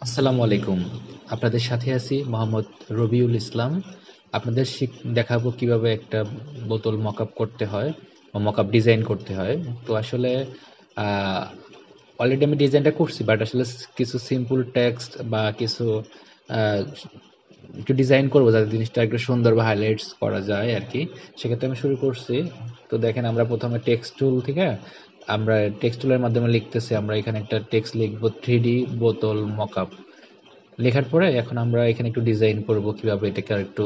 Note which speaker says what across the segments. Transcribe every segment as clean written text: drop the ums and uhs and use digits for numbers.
Speaker 1: আসসালামু আলাইকুম। আপনাদের সাথে আছি মোহাম্মদ রবিউল ইসলাম। আপনাদের দেখাবো কিভাবে একটা বোতল মকআপ করতে হয় বা মকআপ ডিজাইন করতে হয়। তো আসলে অলরেডি আমি ডিজাইনটা করছি, বাট আসলে কিছু সিম্পল টেক্সট বা কিছু আহ, একটু ডিজাইন করবো যাতে জিনিসটা একটু সুন্দর বা হাইলাইটস করা যায় আর কি। সেক্ষেত্রে আমি শুরু করছি। তো দেখেন, আমরা প্রথমে টেক্সট টুল থেকে আমরা টেক্সট টুলের মাধ্যমে লিখতেছি। আমরা এখানে একটা টেক্সট লিখবো, 3D বোতল মকআপ। লেখার পরে এখন আমরা এখানে একটু ডিজাইন করব কিভাবে এটাকে আর একটু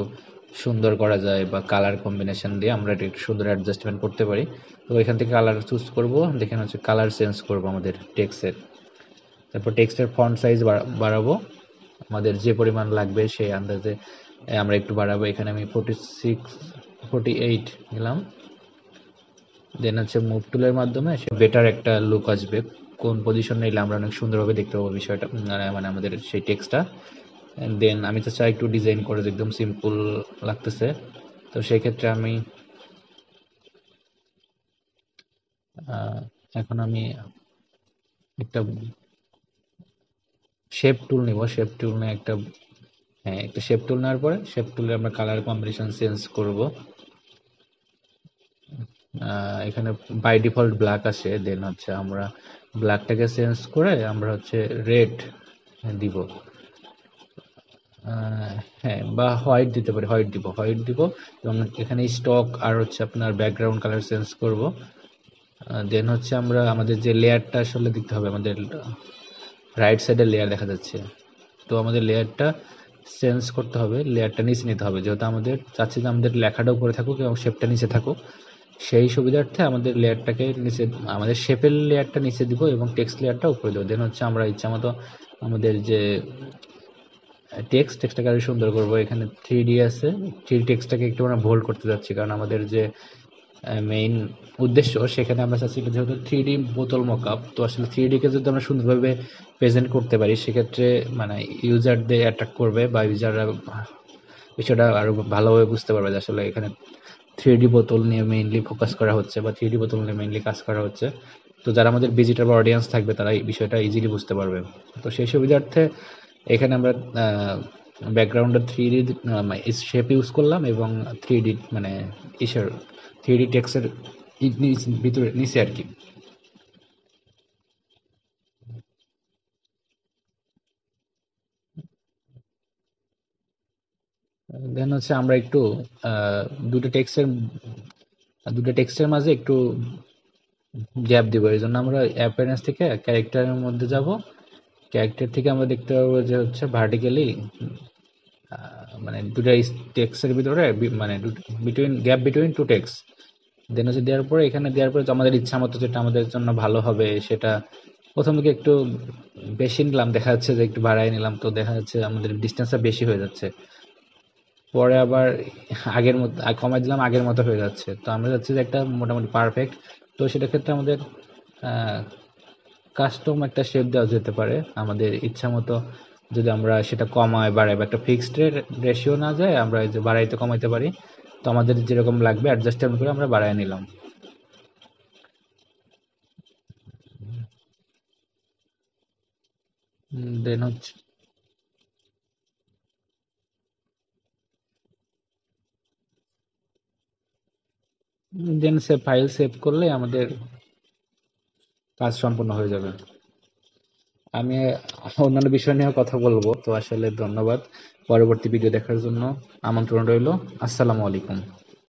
Speaker 1: সুন্দর করা যায় বা কালার কম্বিনেশন দিয়ে আমরা এটা একটু সুন্দর অ্যাডজাস্টমেন্ট করতে পারি। তো এখান থেকে কালার চুজ করব, দেখেন হচ্ছে কালার চেঞ্জ করব আমাদের টেক্সটের। তারপর টেক্সটের ফন্ট সাইজ বাড়াবো আমাদের যে পরিমাণ লাগবে সেই আন্দাজে। আমরা একটু বাড়াবো, এখানে আমি 46 48 নিলাম। দেন হচ্ছে মুভ টুলের মাধ্যমে সে বেটার একটা লুক আসবে। কোন পজিশন নিলে আমরা অনেক সুন্দরভাবে দেখতে পাবো বিষয়টা, মানে আমাদের সেই টেক্সটটা। দেন আমি তো চাই একটু ডিজাইন করে একদম সিম্পল লাগতেছে। তো সেই ক্ষেত্রে আমি আহ, এখন আমি একটা শেপ টুল নিব। শেপ টুল নিয়ে একটা, হ্যাঁ, একটা শেপ টুল নেওয়ার পরে শেপ টুলে আমরা কালার কম্বিনেশন চেঞ্জ করব। এখানে বাই ডিফল্ট ব্ল্যাক আসে, দেন হচ্ছে আমরা ব্ল্যাকটাকে চেঞ্জ করে আমরা হচ্ছে রেড দিব। হ্যাঁ, বা হোয়াইট দিতে পারি, হোয়াইট দিব। এবং এখানে স্টক আর হচ্ছে আপনার ব্যাকগ্রাউন্ড কালার চেঞ্জ করব। দেন হচ্ছে আমরা আমাদের যে লেয়ারটা আসলে দিতে হবে, আমাদের রাইট সাইডে লেয়ার দেখা যাচ্ছে। তো আমাদের লেয়ারটা চেঞ্জ করতে হবে, লেয়ারটা নিচে নিতে হবে, যেহেতু আমাদের চাচ্ছি যে আমাদের লেখাটা উপরে থাকুক এবং শেপটা নিচে থাকুক। সেই সুবিধার্থে আমাদের লেয়ারটাকে নিচে, আমাদের শেপের লেয়ারটা নিচে দিব এবং টেক্সট লেয়ারটা উপরে দেবো। দেন হচ্ছে আমরা ইচ্ছা মতো আমাদের যে টেক্সটটাকে আরো সুন্দর করব। এখানে 3D আছে, 3D টেক্সটটাকে একটু আমরা বোল্ড করতে যাচ্ছি, কারণ আমাদের যে মেইন উদ্দেশ্য সেখানে আমরা চাচ্ছি কি, যেহেতু 3D বোতল মকআপ, তো আসলে 3D কে যদি আমরা সুন্দরভাবে প্রেজেন্ট করতে পারি সেক্ষেত্রে মানে ইউজারদের অ্যাট্রাক্ট করবে বা ইউজাররা বিষয়টা আরো ভালোভাবে বুঝতে পারবে যে আসলে এখানে 3D বোতল নিয়ে মেইনলি ফোকাস করা হচ্ছে বা 3D বোতল নিয়ে মেইনলি কাজ করা হচ্ছে। তো যারা আমাদের ভিজিটর বা অডিয়েন্স থাকবে তারা এই বিষয়টা ইজিলি বুঝতে পারবে। তো সেই সুবিধার্থে এখানে আমরা ব্যাকগ্রাউন্ডে 3D শেপ ইউজ করলাম এবং 3D মানে ইসের 3D টেক্সের ভিতরে নিচে আর কি। দেন হচ্ছে আমরা একটু আহ, দুটো টেক্সটের দুটো টেক্সটের মাঝে একটু গ্যাপ দিব। এই জন্য আমরা অ্যাপিয়ারেন্স থেকে ক্যারেক্টারের মধ্যে যাব। ক্যারেক্টার থেকে আমরা দেখতে পাবো যে হচ্ছে ভার্টিক্যালি মানে দুটা টেক্সটের ভিতরে মানে between gap between two text. Then হচ্ছে দেওয়ার পরে, এখানে দেওয়ার পরে আমাদের ইচ্ছা মতো যেটা আমাদের জন্য ভালো হবে সেটা প্রথম দিকে একটু বেশি নিলাম, দেখা যাচ্ছে যে একটু বাড়াই নিলাম, তো দেখা যাচ্ছে আমাদের ডিস্টেন্সটা বেশি হয়ে যাচ্ছে। পরে আবার আগের মতো কমাই দিলাম, আগের মতো হয়ে যাচ্ছে। তো আমরা যাচ্ছি যে একটা মোটামুটি পারফেক্ট। তো সেটা ক্ষেত্রে আমাদের কাস্টম একটা শেপ দেওয়া যেতে পারে আমাদের ইচ্ছা মতো। যদি আমরা সেটা কমায় বাড়াই বা একটা ফিক্সড রেশিও না যায়, আমরা এই যে বাড়াইতে কমাইতে পারি। তো আমাদের যেরকম লাগবে অ্যাডজাস্টমেন্ট করে আমরা বাড়ায় নিলাম। দেন হচ্ছে দেন ফাইল সেভ করলে আমাদের কাজ সম্পূর্ণ হয়ে যাবে। আমি অন্যান্য বিষয় নিয়েও কথা বলবো। তো আসলে ধন্যবাদ। পরবর্তী ভিডিও দেখার জন্য আমন্ত্রণ রইল। আসসালামু আলাইকুম।